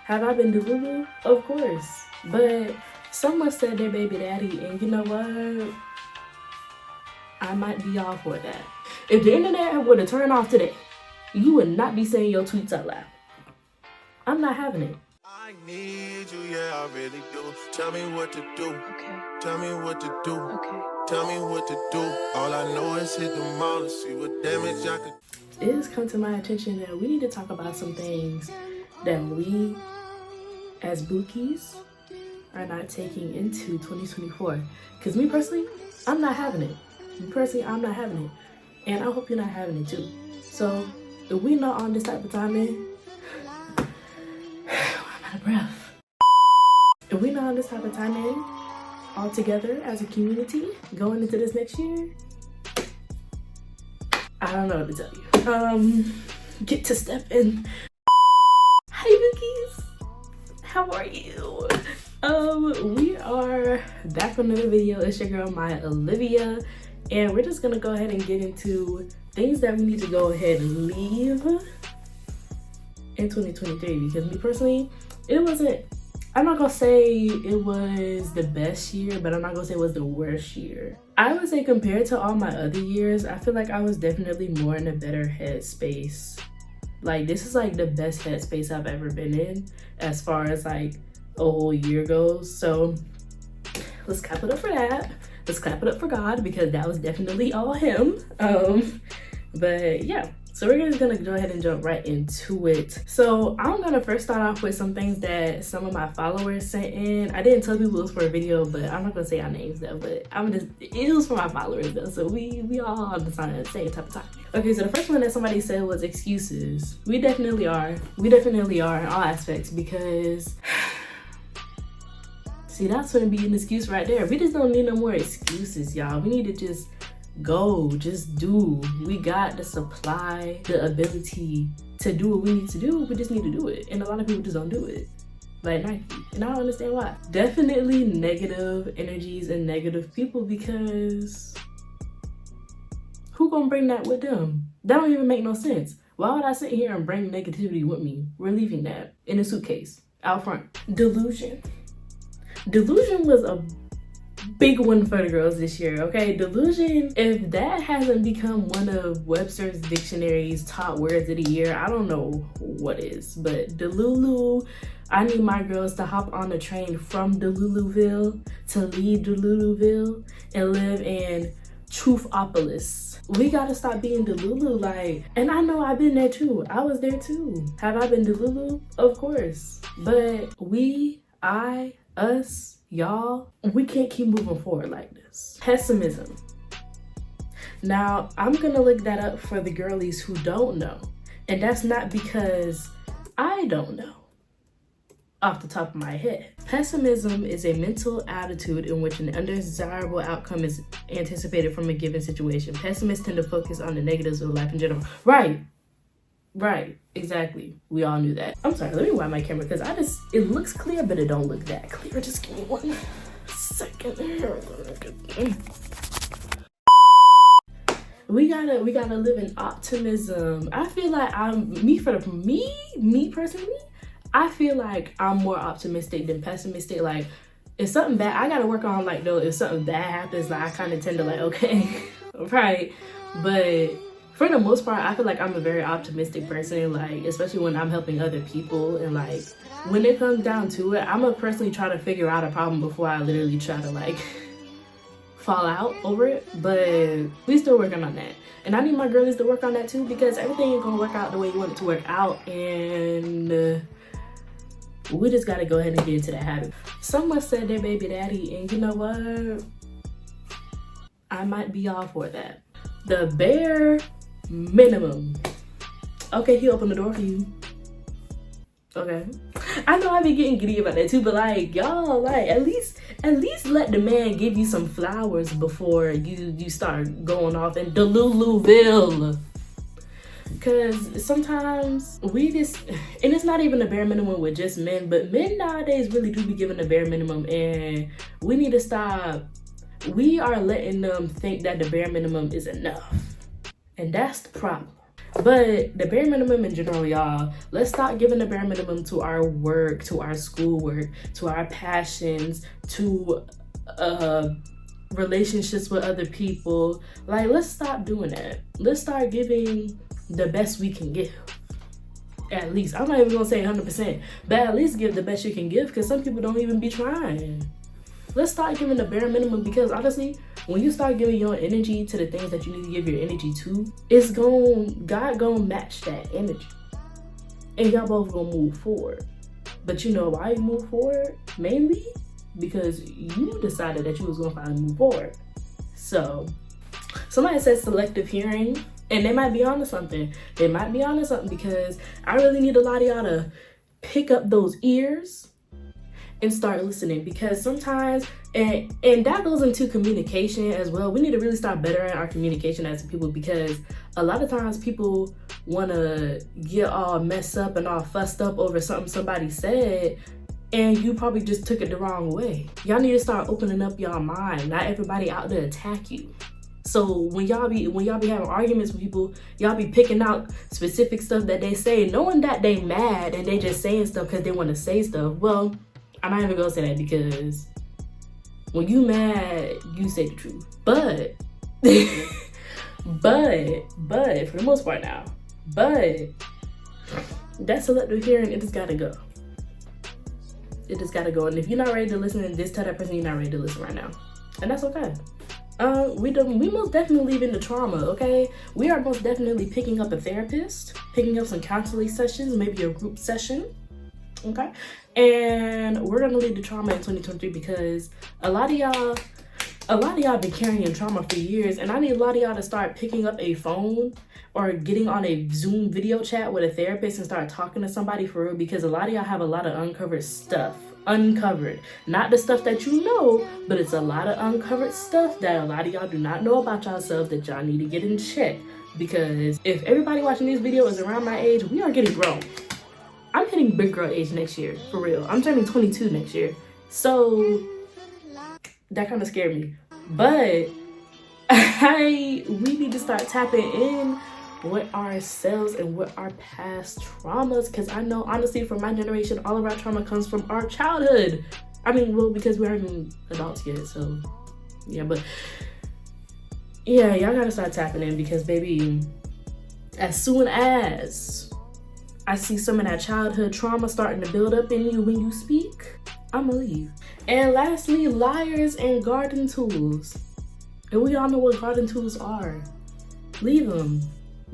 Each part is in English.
Have I been delulu? Of course. But someone said their baby daddy, and you know what? I might be all for that. If the internet were to turn off today, you would not be saying your tweets out loud. I'm not having it. I need you, yeah, I really do. Tell me what to do. Okay. Tell me what to do. Okay. Tell me what to do. All I know is hit the mall and see what damage I could. It has come to my attention that we need to talk about some things that we, as bookies, are not taking into 2024. Because me personally, I'm not having it. I'm not having it. And I hope you're not having it too. So, if we not on this type of timing, I'm out of breath. If we not on this type of timing, all together as a community, going into this next year, I don't know what to tell you. Get to step in. Hi bookies, how are you? We are back with another video. It's your girl, Olivia, and we're just gonna go ahead and get into things that we need to go ahead and leave in 2023. Because me personally, it wasn't, I'm not gonna say it was the best year, but I'm not gonna say it was the worst year. I would say compared to all my other years, I feel like I was definitely more in a better headspace. Like, this is like the best headspace I've ever been in as far as like a whole year goes. So let's clap it up for that. Let's clap it up for God, because that was definitely all him. But yeah, so we're just gonna go ahead and jump right into it. So I'm gonna first start off with some things that some of my followers sent in. I didn't tell people it was for a video, but I'm not gonna say our names though, but it was for my followers though, so we all on the same type of time. Okay, so the first one that somebody said was excuses. We definitely are in all aspects, because see, that's gonna be an excuse right there. We just don't need no more excuses, y'all. We need to just go, just do. We got the supply, the ability to do what we need to do. We just need to do it. And a lot of people just don't do it. Like Nike. And I don't understand why. Definitely negative energies and negative people, because who gonna bring that with them? That don't even make no sense. Why would I sit here and bring negativity with me? We're leaving that in a suitcase out front. Delusion. Delusion was a big one for the girls this year, okay? Delusion, if that hasn't become one of Webster's Dictionary's top words of the year, I don't know what is. But Delulu, I need my girls to hop on the train from Deluluville to leave Deluluville and live in Truthopolis. We gotta stop being Delulu, like, and I know I've been there too. I was there too. Have I been Delulu? Of course. But us, y'all, we can't keep moving forward like this. Pessimism. Now, I'm gonna look that up for the girlies who don't know. And that's not because I don't know off the top of my head. Pessimism is a mental attitude in which an undesirable outcome is anticipated from a given situation. Pessimists tend to focus on the negatives of life in general. Right, exactly. We all knew that. I'm sorry, let me wipe my camera, because it looks clear, but it don't look that clear. Just give me 1 second. We gotta live in optimism. I feel like me personally, I feel like I'm more optimistic than pessimistic. Like, if something bad, I gotta work on, like, though, if something bad happens, like, I kind of tend to like, okay, right, but for the most part, I feel like I'm a very optimistic person, like, especially when I'm helping other people. And like, when it comes down to it, I'm gonna personally try to figure out a problem before I literally try to like fall out over it. But we still working on that. And I need my girlies to work on that too, because everything ain't gonna work out the way you want it to work out. And we just gotta go ahead and get into that habit. Someone said their baby daddy, and you know what? I might be all for that. The bare minimum. Okay, he opened the door for you. Okay. I know I be getting giddy about that too, but like, y'all, like, at least let the man give you some flowers before you start going off in Deluluville. Because sometimes we just, and it's not even a bare minimum with just men, but men nowadays really do be giving the bare minimum, and we need to stop. We are letting them think that the bare minimum is enough. And that's the problem. But the bare minimum in general, y'all, let's start giving the bare minimum to our work, to our schoolwork, to our passions, to relationships with other people. Like, let's stop doing that. Let's start giving the best we can give. At least, I'm not even gonna say 100%, but at least give the best you can give, because some people don't even be trying. Let's start giving the bare minimum, because honestly, when you start giving your energy to the things that you need to give your energy to, God gonna match that energy. And y'all both gonna move forward. But you know why you move forward? Mainly because you decided that you was gonna finally move forward. So, somebody said selective hearing, and they might be onto something. They might be onto something, because I really need a lot of y'all to pick up those ears and start listening, because sometimes, and that goes into communication as well. We need to really start bettering our communication as people, because a lot of times people want to get all messed up and all fussed up over something somebody said, and you probably just took it the wrong way. Y'all need to start opening up y'all mind. Not everybody out to attack you. So when y'all be having arguments with people, y'all be picking out specific stuff that they say, knowing that they mad and they just saying stuff because they want to say stuff. Well, I'm not even gonna say that, because when you mad, you say the truth. But but for the most part now, but that selective hearing, it just gotta go. It just gotta go. And if you're not ready to listen, then just tell that person you're not ready to listen right now, and that's okay. We most definitely leave in the trauma, okay? We are most definitely picking up a therapist, picking up some counseling sessions, maybe a group session, okay? And we're gonna leave the trauma in 2023, because a lot of y'all been carrying trauma for years, and I need a lot of y'all to start picking up a phone or getting on a Zoom video chat with a therapist and start talking to somebody for real, because a lot of y'all have a lot of uncovered stuff. Uncovered, not the stuff that you know, but it's a lot of uncovered stuff that a lot of y'all do not know about yourselves that y'all need to get in check. Because if everybody watching these videos is around my age, we are getting grown. I'm hitting big girl age next year, for real. I'm turning 22 next year, so that kind of scared me. But we need to start tapping in with ourselves and with our past traumas, because I know, honestly, for my generation, all of our trauma comes from our childhood. I mean, well, because we aren't even adults yet, so yeah. But yeah, y'all gotta start tapping in, because baby, as soon as I see some of that childhood trauma starting to build up in you when you speak, I'ma leave. And lastly, liars and garden tools. And we all know what garden tools are. Leave them.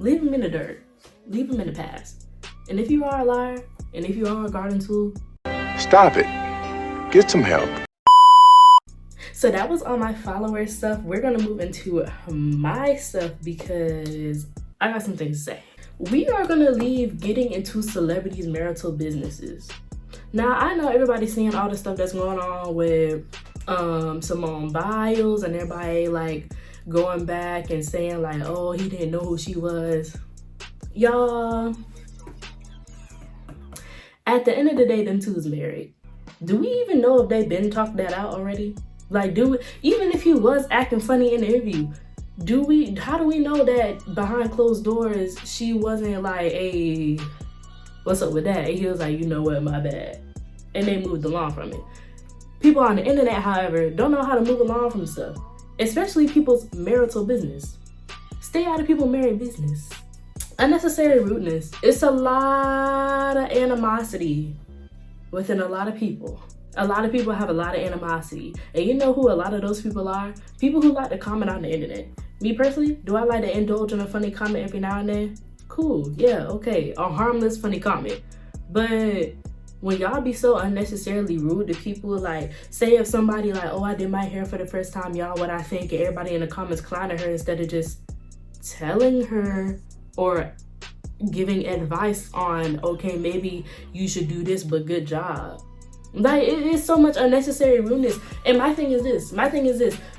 Leave them in the dirt. Leave them in the past. And if you are a liar, and if you are a garden tool, stop it. Get some help. So that was all my follower stuff. We're gonna move into my stuff, because I got some things to say. We are gonna leave getting into celebrities' marital businesses. Now, I know everybody's seeing all the stuff that's going on with Simone Biles, and everybody like going back and saying like, oh, he didn't know who she was. Y'all, at the end of the day, them two is married. Do we even know if they been talked that out already? Like, even if he was acting funny in the interview, how do we know that behind closed doors she wasn't like, hey, what's up with that? And he was like, you know what, my bad. And they moved along from it. People on the internet, however, don't know how to move along from stuff, especially people's marital business. Stay out of people's married business. Unnecessary rudeness. It's a lot of animosity within a lot of people. A lot of people have a lot of animosity. And you know who a lot of those people are? People who like to comment on the internet. Me personally, do I like to indulge in a funny comment every now and then? Cool, yeah, okay. A harmless funny comment. But when y'all be so unnecessarily rude to people, like, say if somebody like, oh, I did my hair for the first time, y'all, what I think, and everybody in the comments clowning her instead of just telling her or giving advice on, okay, maybe you should do this, but good job. Like, it is so much unnecessary rudeness. And my thing is this,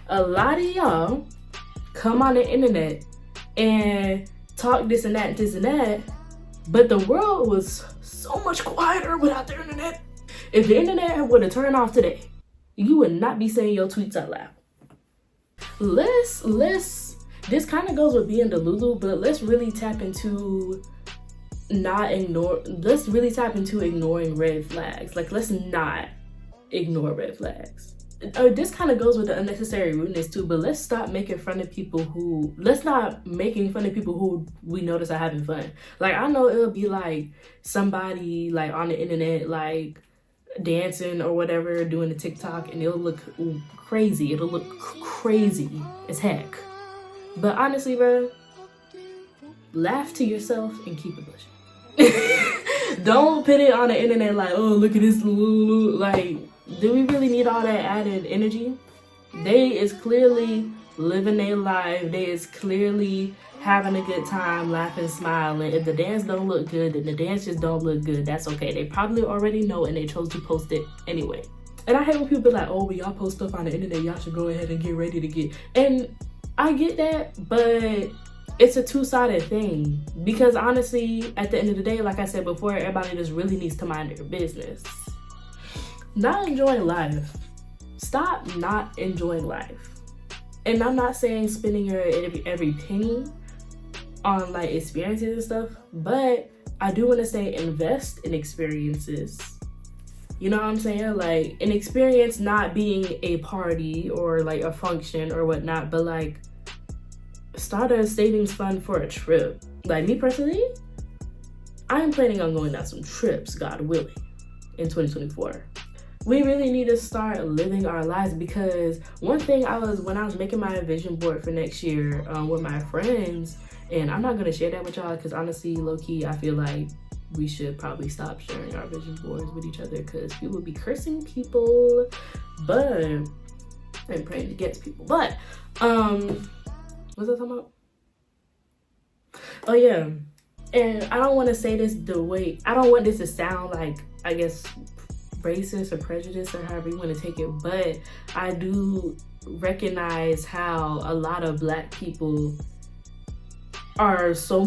a lot of y'all come on the internet and talk this and that, but the world was so much quieter without the internet. If the internet would have turned off today, you would not be saying your tweets out loud. Let's this kind of goes with being the Lulu, but let's really tap into ignoring red flags. Like, let's not ignore red flags. This kind of goes with the unnecessary rudeness too, but let's stop making fun of people who we notice are having fun. Like, I know it'll be like somebody like on the internet like dancing or whatever, doing a TikTok, and it'll look crazy. It'll look crazy as heck. But honestly, bro, laugh to yourself and keep it pushing. Don't put it on the internet like, oh, look at this. Like, do we really need all that added energy? They is clearly living their life. They is clearly having a good time, laughing, smiling. If the dance don't look good, then the dance just don't look good. That's okay. They probably already know and they chose to post it anyway. And I hate when people be like, oh, when y'all post stuff on the internet, y'all should go ahead and get ready to get. And I get that, but it's a two-sided thing. Because honestly, at the end of the day, like I said before, everybody just really needs to mind their business. Not enjoying life. Stop not enjoying life. And I'm not saying spending your every penny on like experiences and stuff, but I do want to say invest in experiences. You know what I'm saying? Like, an experience not being a party or like a function or whatnot, but like start a savings fund for a trip. Like, me personally, I'm planning on going on some trips, God willing, in 2024. We really need to start living our lives, because one thing when I was making my vision board for next year with my friends, and I'm not going to share that with y'all because honestly, low-key, I feel like we should probably stop sharing our vision boards with each other because people be cursing people, and praying against people. But, what's I talking about? Oh yeah, and I don't want to say this I don't want this to sound like, I guess, racist or prejudice or however you want to take it, but I do recognize how a lot of Black people are so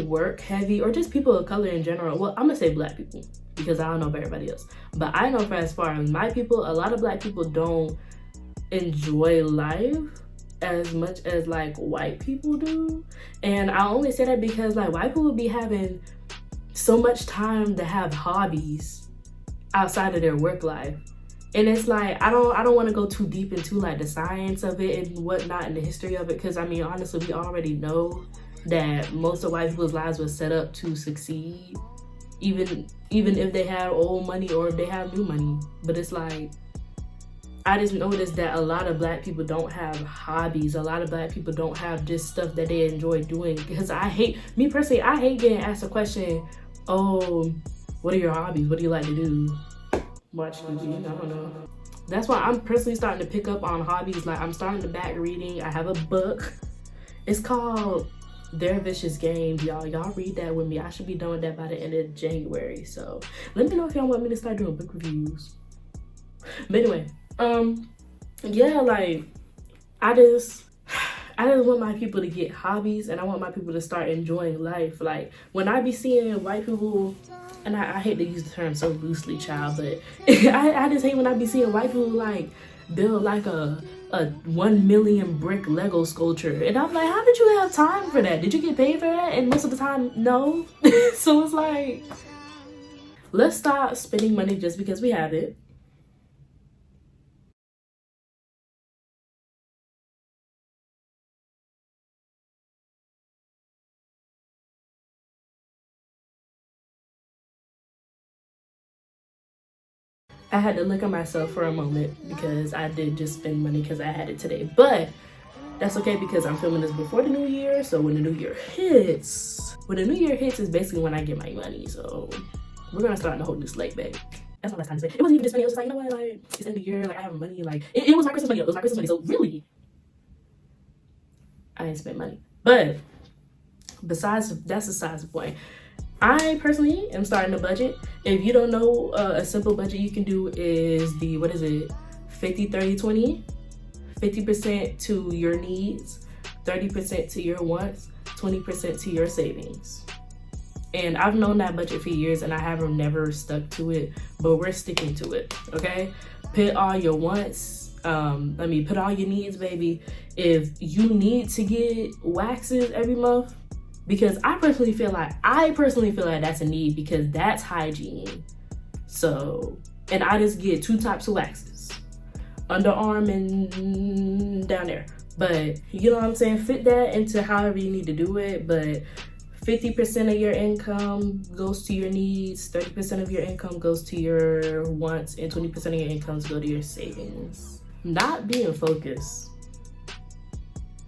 work heavy, or just people of color in general. Well, I'm gonna say Black people because I don't know about everybody else, but I know for as far as my people, a lot of Black people don't enjoy life as much as like white people do. And I only say that because like white people be having so much time to have hobbies outside of their work life, and it's like I don't want to go too deep into like the science of it and whatnot and the history of it, because I mean, honestly, we already know that most of white people's lives were set up to succeed, even if they have old money or if they have new money. But it's like, I just noticed that a lot of Black people don't have hobbies. A lot of Black people don't have just stuff that they enjoy doing. Because me personally, I hate getting asked a question, oh, what are your hobbies? What do you like to do? Watch TV? I don't know. That's why I'm personally starting to pick up on hobbies. Like, I'm starting to back reading. I have a book. It's called Their Vicious Games, y'all. Y'all read that with me. I should be done with that by the end of January. So let me know if y'all want me to start doing book reviews. But anyway, yeah, like, I just want my people to get hobbies, and I want my people to start enjoying life. Like, when I be seeing white people, and I hate to use the term so loosely, child, but I just hate when I be seeing white people like build like a 1 million brick Lego sculpture, and I'm like, how did you have time for that? Did you get paid for that? And most of the time, no. So it's like, let's stop spending money just because we have it. I had to look at myself for a moment because I did just spend money because I had it today. But that's okay because I'm filming this before the new year. So when the new year hits, is basically when I get my money. So we're going to start on a whole new slate, babe. That's all I had to say. It wasn't even just money. It was just like, you know what, like, it's the end of the year. Like, I have money. Like, it was my Christmas money. It was my Christmas money. So really, I didn't spend money. But that's besides the point. I personally am starting a budget. If you don't know, a simple budget you can do is 50-30-20. 50% to your needs, 30% to your wants, 20% to your savings. And I've known that budget for years and I have never stuck to it, but we're sticking to it, okay? Put all your wants, put all your needs, baby. If you need to get waxes every month, because I personally feel like that's a need because that's hygiene. So, and I just get 2 types of waxes, underarm and down there. But you know what I'm saying? Fit that into however you need to do it. But 50% of your income goes to your needs, 30% of your income goes to your wants, and 20% of your income go to your savings. Not being focused.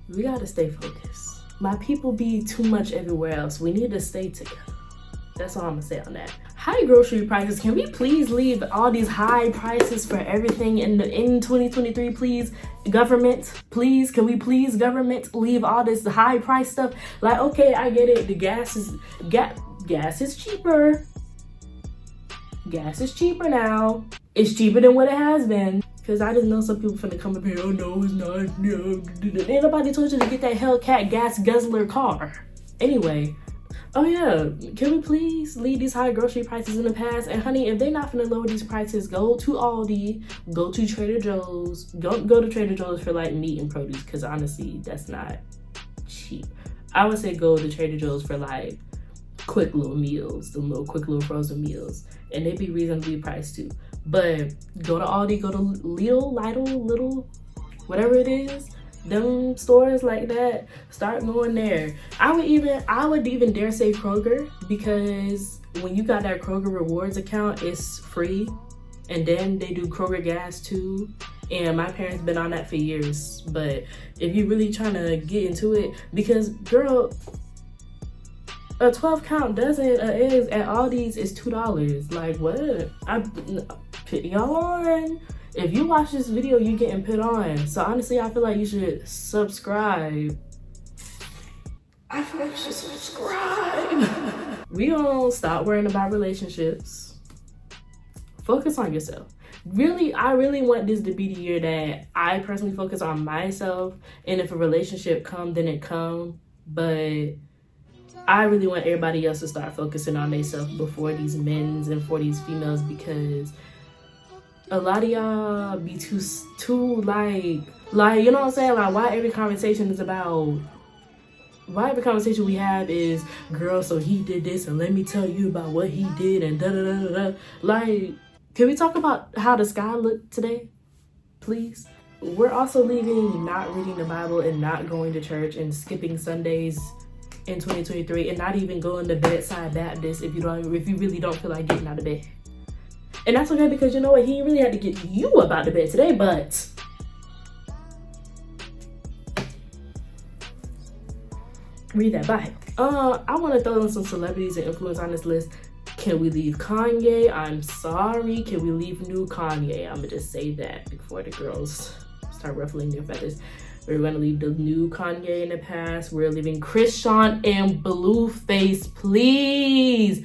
We gotta stay focused. My people be too much everywhere else. We need to stay together. That's all I'm gonna say on that. High grocery prices. Can we please leave all these high prices for everything in 2023, please? Government, please. Can we please, government, leave all this high price stuff? Like, okay, I get it. The gas is cheaper. Gas is cheaper now. It's cheaper than what it has been. Cause I just know some people finna come up here, oh no, it's not, no. Ain't nobody told you to get that Hellcat gas guzzler car. Anyway, oh yeah, can we please leave these high grocery prices in the past? And honey, if they're not finna lower these prices, go to Aldi, go to Trader Joe's. Don't go to Trader Joe's for like meat and produce, cause honestly, that's not cheap. I would say go to Trader Joe's for like quick little meals, the little quick little frozen meals. And they be reasonably priced too. But go to Aldi, go to Lidl, whatever it is, them stores like that, start going there. I would even dare say Kroger, because when you got that Kroger rewards account, it's free. And then they do Kroger gas too. And my parents been on that for years. But if you really trying to get into it, because girl, a 12 count dozen of eggs at Aldi's is $2. Like what? I put y'all on. If you watch this video, you getting put on. So honestly, I feel like you should subscribe. We don't stop worrying about relationships. Focus on yourself. Really, I really want this to be the year that I personally focus on myself. And if a relationship come, then it come. But I really want everybody else to start focusing on themselves before these men's and for these females, because a lot of y'all be too like, you know what I'm saying? Like, why every conversation we have is, girl, so he did this and let me tell you about what he did and da-da-da-da-da. Like, can we talk about how the sky looked today, please? We're also leaving not reading the Bible and not going to church and skipping Sundays in 2023, and not even going to bedside Baptist if you really don't feel like getting out of bed. And that's okay, because you know what, he really had to get you up out of bed today. But read that Bible. I want to throw in some celebrities and influence on this list. Can we leave Kanye? I'm sorry. Can we leave new Kanye? I'm gonna just say that before the girls start ruffling their feathers. We're gonna leave the new Kanye in the past. We're leaving Chrisean and Blueface, please.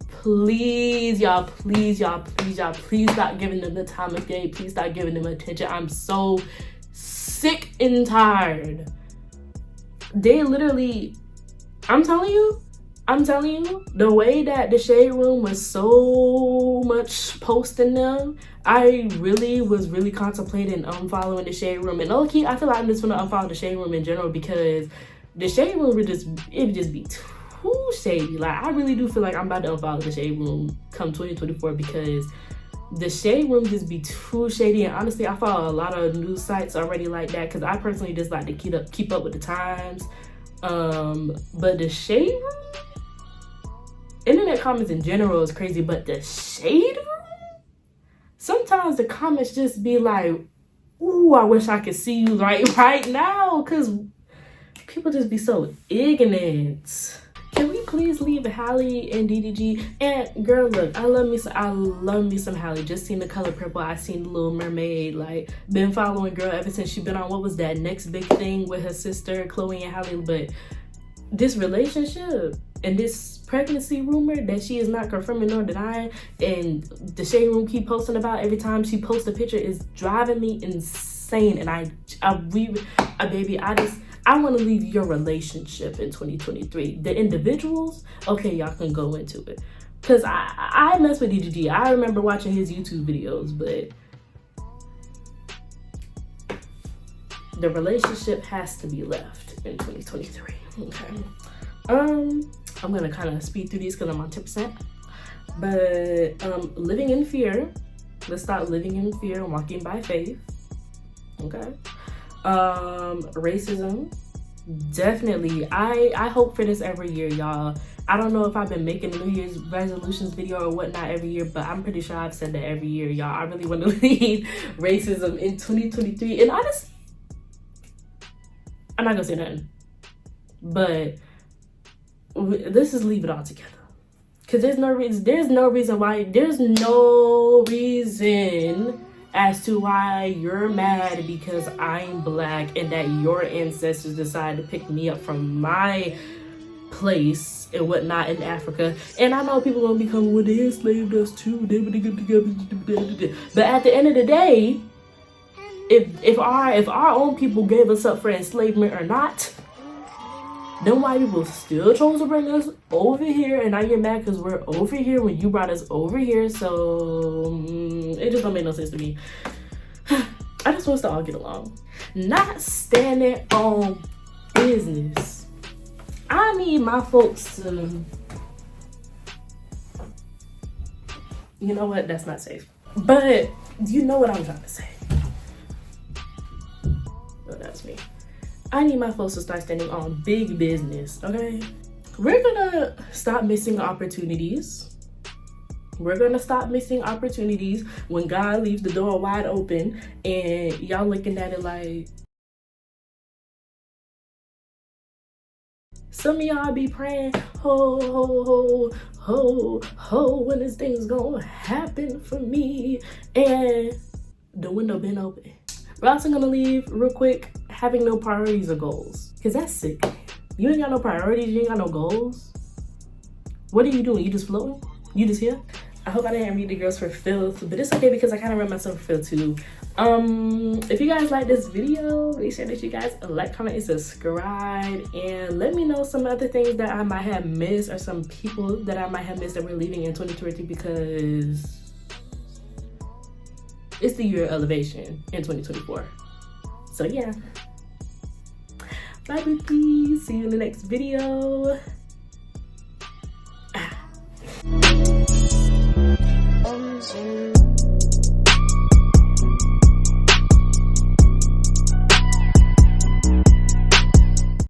Please, y'all, please stop giving them the time of day. Please stop giving them attention. I'm so sick and tired. They literally, I'm telling you, the way that the Shade Room was so much posting them, I was really contemplating unfollowing the Shade Room. And low-key, I feel like I'm just gonna unfollow the Shade Room in general, because the Shade Room would just be too shady. Like, I really do feel like I'm about to unfollow the Shade Room come 2024, because the Shade Room just be too shady. And honestly, I follow a lot of news sites already like that, because I personally just like to keep up with the times. But the Shade Room, internet comments in general is crazy, but the Shade Room, sometimes the comments just be like, ooh, I wish I could see you right now, because people just be so ignorant. Can we please leave Halle and DDG? And girl, look, I love me some Halle. Just seen The Color Purple. I seen The Little Mermaid. Like, been following girl ever since she been on, what was that next big thing with her sister Chloe and Halle. But this relationship and this pregnancy rumor that she is not confirming nor denying, and the Shade Room keep posting about every time she posts a picture, is driving me insane. And I want to leave your relationship in 2023. The individuals, okay, y'all can go into it. Because I mess with DGG. I remember watching his YouTube videos, but the relationship has to be left in 2023. Okay. I'm gonna kind of speed through these because I'm on 10%. But living in fear. Let's start living in fear and walking by faith. Okay. Racism. Definitely. I hope for this every year, y'all. I don't know if I've been making a New Year's resolutions video or whatnot every year, but I'm pretty sure I've said that every year, y'all. I really want to leave racism in 2023. And honestly, I'm not gonna say nothing, but let's just leave it all together. Cause there's no reason as to why you're mad because I'm black and that your ancestors decided to pick me up from my place and whatnot in Africa. And I know people gonna become, well, they enslaved us too. But at the end of the day, if our own people gave us up for enslavement or not, then white people still chose to bring us over here, and now you're mad because we're over here when you brought us over here. So it just don't make no sense to me. I just want us to all get along. Not standing on business. I need my folks to, you know what? That's not safe. But you know what I'm trying to say. Oh, that's me. I need my folks to start standing on big business, okay? We're gonna stop missing opportunities. We're gonna stop missing opportunities when God leaves the door wide open and y'all looking at it like, some of y'all be praying, ho, ho, ho, ho, ho, when this thing's gonna happen for me, and the window been open. We're also gonna leave real quick, having no priorities or goals, because that's sick. You ain't got no priorities, you ain't got no goals. What are you doing? You just floating? You just here? I hope I didn't read the girls for filth, but it's okay because I kind of read myself for filth too. If you guys like this video, make sure that you guys like, comment, and subscribe, and let me know some other things that I might have missed or some people that I might have missed that we're leaving in 2023, because it's the year of elevation in 2024. So yeah. Bye, bookies. See you in the next video.